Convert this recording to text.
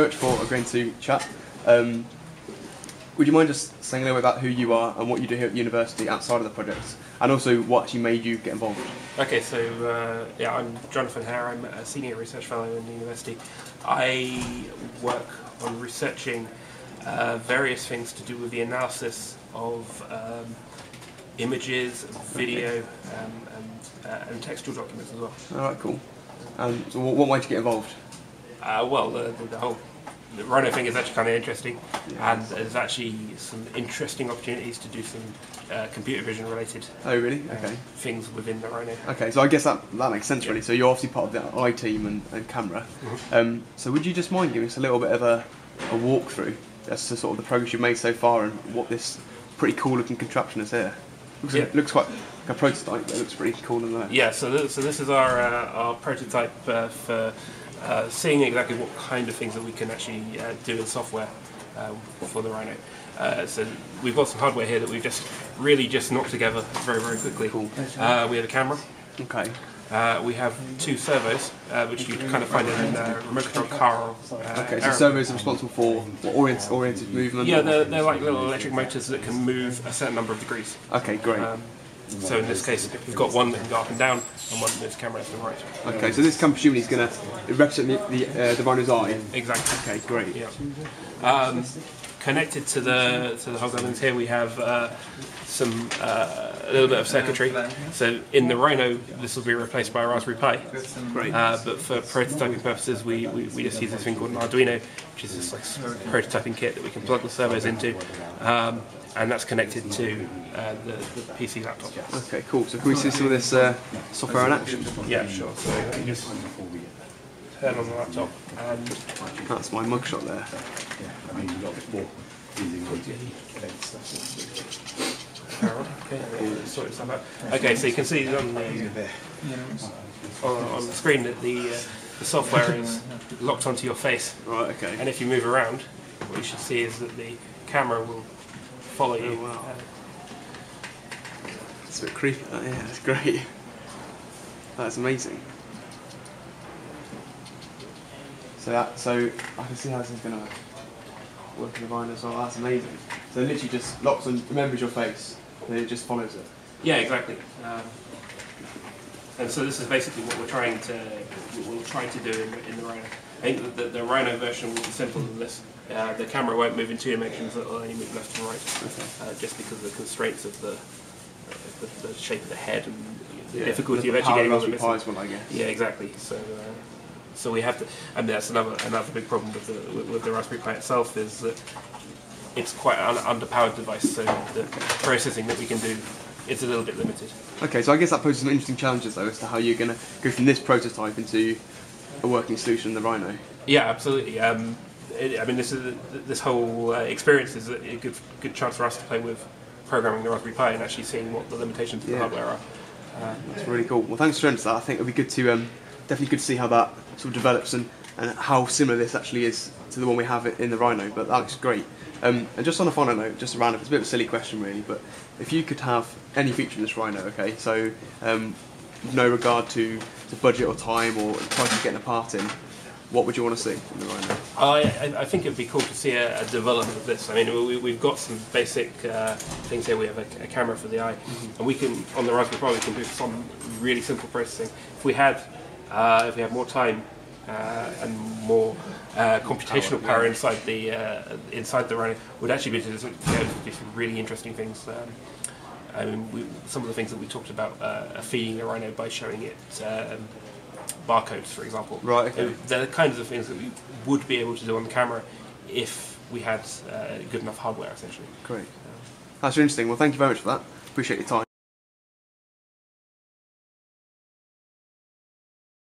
very much for agreeing to chat. Would you mind just saying a little bit about who you are and what you do here at university outside of the projects, and also what actually made you get involved? Okay, so yeah, I'm Jonathon Hare. I'm a senior research fellow in the university. I work on researching various things to do with the analysis of images, video, and textual documents as well. All right, cool. So what made you get involved? Well, the whole Rhino thing is actually kind of interesting, and there's actually some interesting opportunities to do some computer vision related things within the Rhino. Okay, so I guess that makes sense really. So you're obviously part of the eye team and camera. Mm-hmm. So would you just mind giving us a little bit of a walkthrough as to sort of the progress you've made so far and what this pretty cool looking contraption is here? It looks quite like a prototype, but it looks pretty cool in there. Yeah, so this is our prototype for seeing exactly what kind of things that we can actually do in software for the Rhino. So we've got some hardware here that we've just knocked together very, very quickly. Cool. We have a camera. Okay. We have two servos, which you kind of find in remote control car. Okay, so servos are responsible for what, oriented movement? Yeah, they're like little electric motors that can move a certain number of degrees. Okay, great. So in this case, we've got one that can go up and down, and one that moves the camera left and right. Okay, so this camera presumably is going to represent the Rhino's eye. Exactly. Okay, great. Yeah. Connected to the hog elements here, we have a little bit of circuitry. So in the Rhino, this will be replaced by a Raspberry Pi. Great. But for prototyping purposes, we just use this thing called an Arduino, which is this like prototyping kit that we can plug the servos into. And that's connected to the PC laptop. Okay, cool. So can we see some of this software in action? Yeah, sure. So you just turn on the laptop and... That's my mugshot there. Okay, so you can see on the screen that the software is locked onto your face. Right, okay. And if you move around, what you should see is that the camera will follow you. Oh, wow. It's a bit creepy, that, yeah, that's great. That's amazing. So I can see how this is going to work in the Rhino as well. That's amazing. So it literally just locks and remembers your face, and it just follows it. Yeah, exactly. And so this is basically what we're trying to do in the Rhino. I think that the Rhino version will be simpler than this. The camera won't move in two dimensions; it'll only move left and right, just because of the constraints of the shape of the head and the difficulty of actually getting all the missing. I guess. Yeah, exactly. So we have to, and that's another big problem with the Raspberry Pi itself is that it's quite an underpowered device. So the processing that we can do is a little bit limited. Okay, so I guess that poses some interesting challenges though as to how you're going to go from this prototype into a working solution in the Rhino. Yeah, absolutely. I mean, this whole experience is a good chance for us to play with programming the Raspberry Pi and actually seeing what the limitations of the hardware are. That's really cool. Well, thanks for sharing that. I think it'll be good to definitely good to see how that sort of develops and how similar this actually is to the one we have in the Rhino. But that looks great. And just on a final note, just to round up, it's a bit of a silly question really, but if you could have any feature in this Rhino, okay, so no regard to budget or time or price of getting a part in, what would you want to see in the Rhino? I think it'd be cool to see a development of this. I mean, we've got some basic things here. We have a camera for the eye, and we can, on the Raspberry Pi, we can do some really simple processing. If we had more time and more computational power inside the Rhino, would actually be able to do some really interesting things. I mean, some of the things that we talked about are feeding the Rhino by showing it barcodes, for example. Right, okay. They're the kinds of things that we would be able to do on the camera if we had good enough hardware, essentially. Great. That's really interesting. Well, thank you very much for that. Appreciate your time.